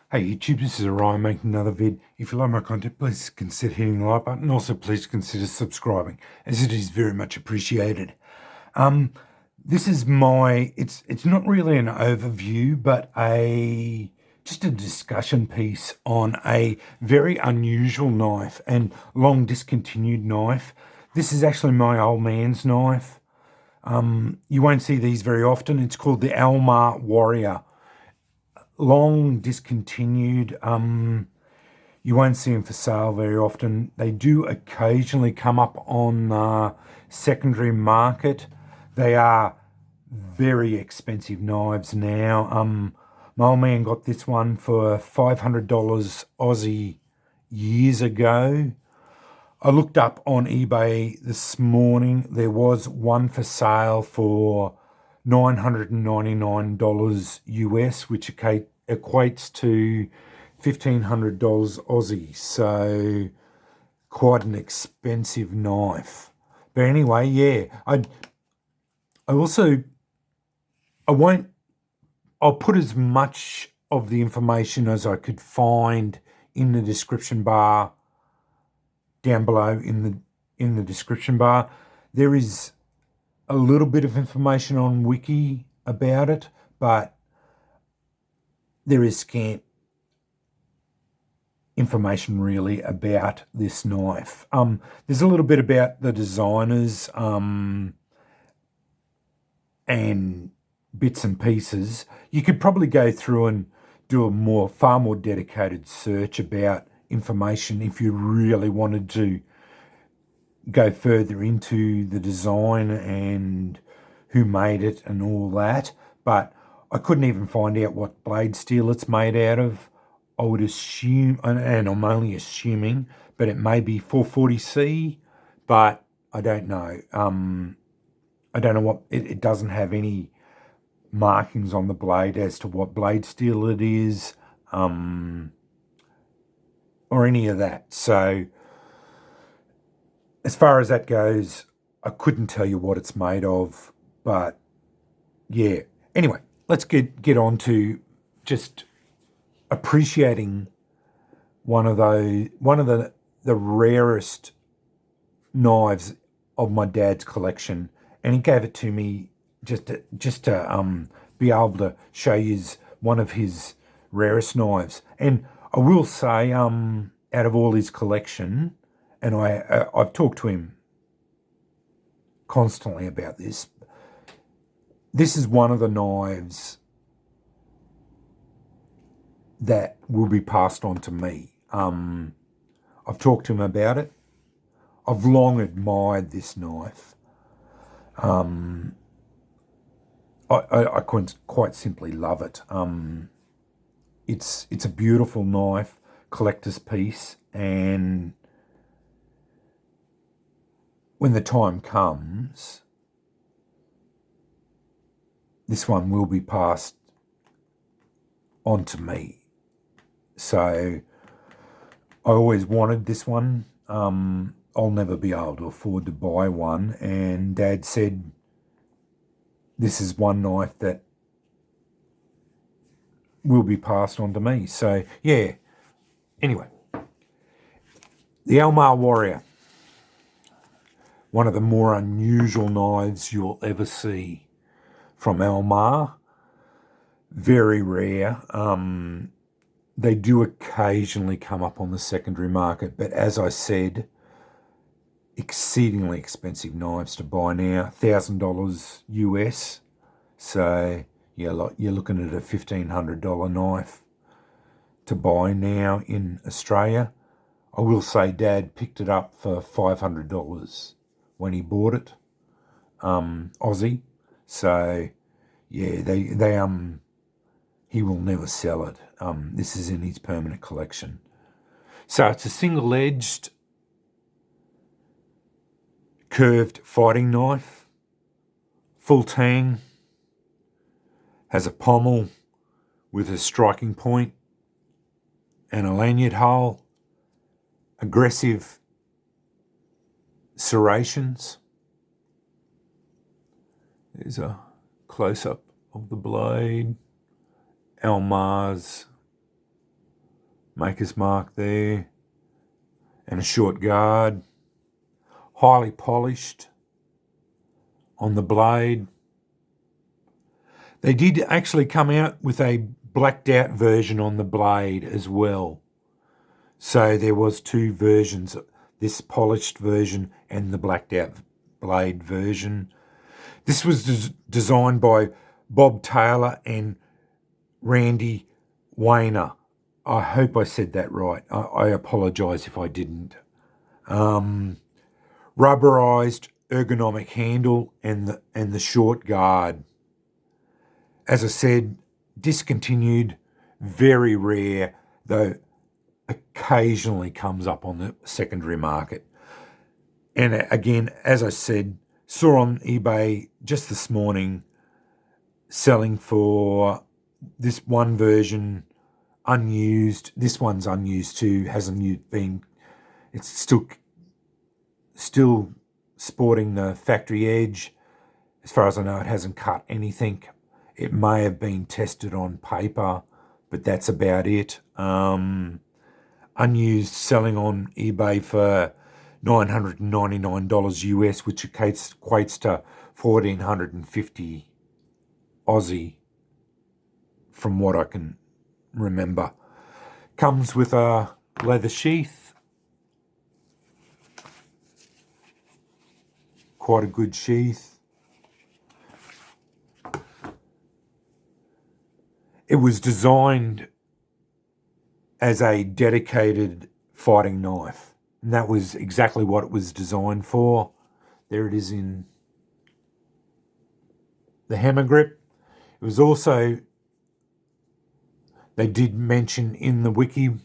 Hey YouTube, this is Orion making another vid. If you like my content, please consider hitting the like button. Also, please consider subscribing, as it is very much appreciated. This is it's not really an overview, but just a discussion piece on a very unusual knife and long discontinued knife. This is actually my old man's knife. You won't see these very often. It's called the Warrior. Long discontinued. You won't see them for sale very often. They do occasionally come up on the secondary market. They are very expensive knives now. My old man got this one for $500 Aussie years ago. I looked up on eBay this morning. There was one for sale for $999 US, which equates to $1,500 Aussie. So quite an expensive knife. But anyway, yeah, I'll put as much of the information as I could find in the description bar down below in the description bar. There is a little bit of information on Wiki about it, but there is scant information really about this knife. There's a little bit about the designers and bits and pieces. You could probably go through and do a far more dedicated search about information if you really wanted to go further into the design and who made it and all that. But I couldn't even find out what blade steel it's made out of. I would assume, and I'm only assuming, but it may be 440C, but I don't know. I don't know what, it doesn't have any markings on the blade as to what blade steel it is, or any of that. So as far as that goes, I couldn't tell you what it's made of, but yeah. Anyway, let's get on to just appreciating one of the rarest knives of my dad's collection, and he gave it to me just to be able to show you one of his rarest knives. And I will say, out of all his collection, and I've talked to him constantly about this. This is one of the knives that will be passed on to me. I've talked to him about it. I've long admired this knife. I quite simply love it. It's a beautiful knife, collector's piece, and when the time comes, this one will be passed on to me. So I always wanted this one. I'll never be able to afford to buy one, and Dad said this is one knife that will be passed on to me. So yeah, anyway, the Warrior, one of the more unusual knives you'll ever see from Almar. Very rare. They do occasionally come up on the secondary market, but as I said, exceedingly expensive knives to buy now, $1,000 US. So yeah, you're looking at a $1,500 knife to buy now in Australia. I will say Dad picked it up for $500 when he bought it, Aussie. So yeah, he will never sell it. This is in his permanent collection. So it's a single-edged curved fighting knife, full tang, has a pommel with a striking point and a lanyard hole, aggressive serrations. There's a close-up of the blade. Almar's Maker's mark there. And a short guard. Highly polished on the blade. They did actually come out with a blacked out version on the blade as well. So there was two versions, this polished version and the blacked out blade version. This was designed by Bob Taylor and Randy Wanner. I hope I said that right. I apologise if I didn't. Rubberized ergonomic handle and the short guard. As I said, discontinued, very rare, though occasionally comes up on the secondary market. And again, as I said, saw on eBay just this morning selling for this one version unused. This one's unused too, hasn't been, it's still sporting the factory edge. As far as I know, it hasn't cut anything. It may have been tested on paper, but that's about it. Unused, selling on eBay for $999 US, which equates to 1,450 Aussie, from what I can remember. Comes with a leather sheath. Quite a good sheath. It was designed as a dedicated fighting knife, and that was exactly what it was designed for. There it is in the hammer grip. It was also, they did mention in the wiki,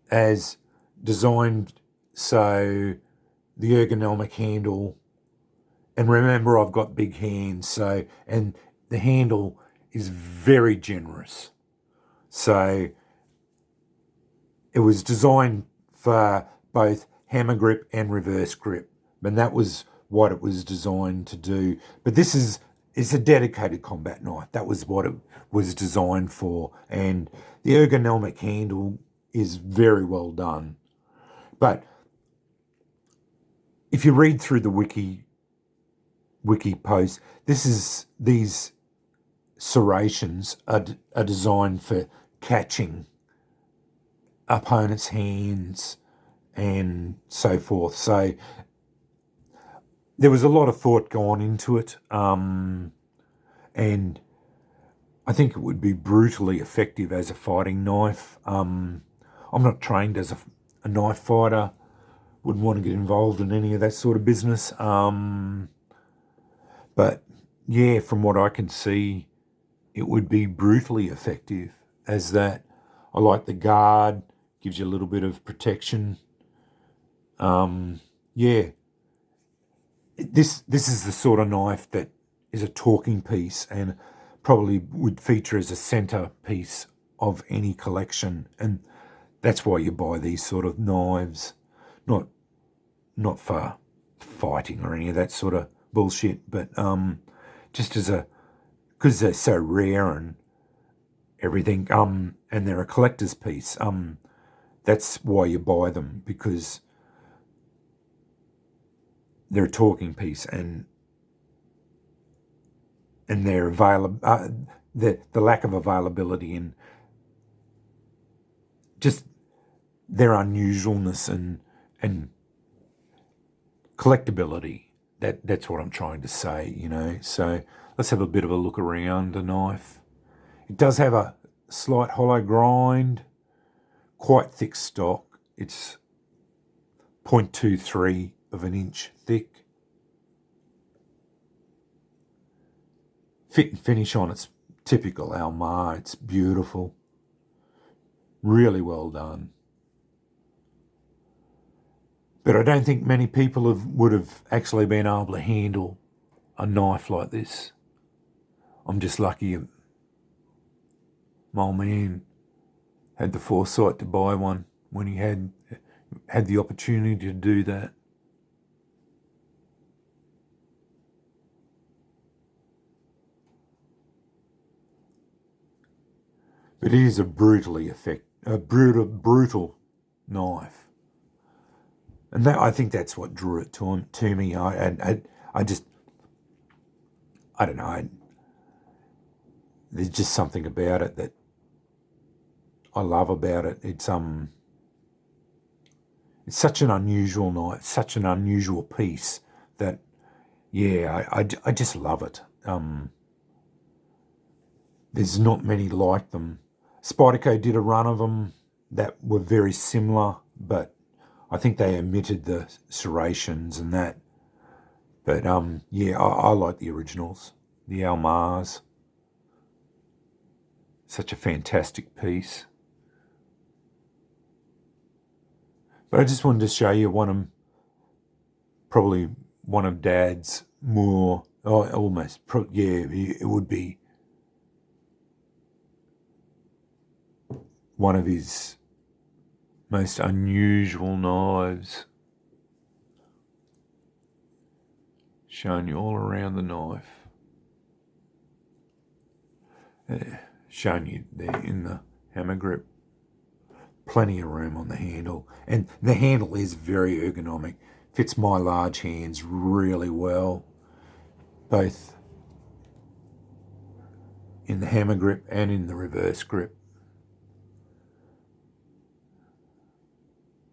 as designed so the ergonomic handle, and remember I've got big hands, so, and the handle is very generous. So it was designed for both hammer grip and reverse grip, and that was what it was designed to do. But it's a dedicated combat knife. That was what it was designed for, and the ergonomic handle is very well done. But if you read through the wiki post, these serrations are designed for catching opponents' hands and so forth. So there was a lot of thought gone into it, and I think it would be brutally effective as a fighting knife. I'm not trained as a knife fighter, wouldn't want to get involved in any of that sort of business. But yeah, from what I can see, it would be brutally effective as that. I like the guard, gives you a little bit of protection. Yeah, this is the sort of knife that is a talking piece and probably would feature as a centerpiece of any collection, and that's why you buy these sort of knives, not for fighting or any of that sort of bullshit, but just as because they're so rare and everything, and they're a collector's piece. That's why you buy them, because they're a talking piece, and their the lack of availability and just their unusualness and collectability. That's what I'm trying to say, So let's have a bit of a look around the knife. It does have a slight hollow grind, quite thick stock. It's 0.23 of an inch thick. Fit and finish on it's typical Almar. It's beautiful. Really well done. But I don't think many people would have actually been able to handle a knife like this. I'm just lucky my old man had the foresight to buy one when he had the opportunity to do that. But it is a brutally a brutal knife. And I think that's what drew it to me. I don't know. There's just something about it that I love about it. It's such an unusual knife, such an unusual piece that, yeah, I just love it. There's not many like them. Spyderco did a run of them that were very similar, but I think they omitted the serrations and that. But yeah, I like the originals, the Almars. Such a fantastic piece. But I just wanted to show you probably one of Dad's more, yeah, it would be one of his most unusual knives. Showing you all around the knife. Showing you there in the hammer grip. Plenty of room on the handle. And the handle is very ergonomic. Fits my large hands really well. Both in the hammer grip and in the reverse grip.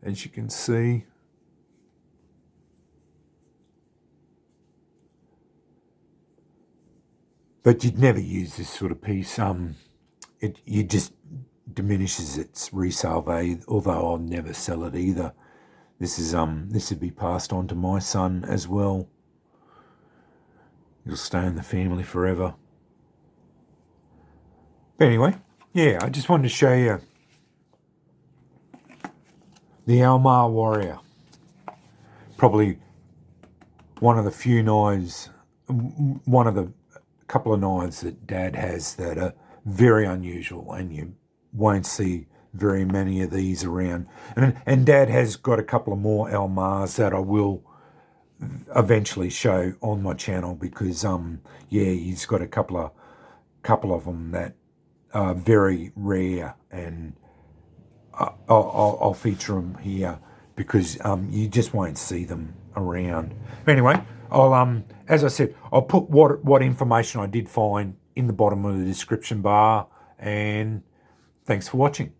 As you can see. But you'd never use this sort of piece. It just diminishes its resale value, although I'll never sell it either. This would be passed on to my son as well. It'll stay in the family forever. But anyway, yeah, I just wanted to show you the Almar Warrior. Probably one of the few knives, one of the couple of knives that Dad has that are very unusual, and you won't see very many of these around. And Dad has got a couple of more Almars that I will eventually show on my channel because yeah, he's got a couple of them that are very rare, and I'll feature them here because you just won't see them around. But anyway, as I said, I'll put what information I did find in the bottom of the description bar, and thanks for watching.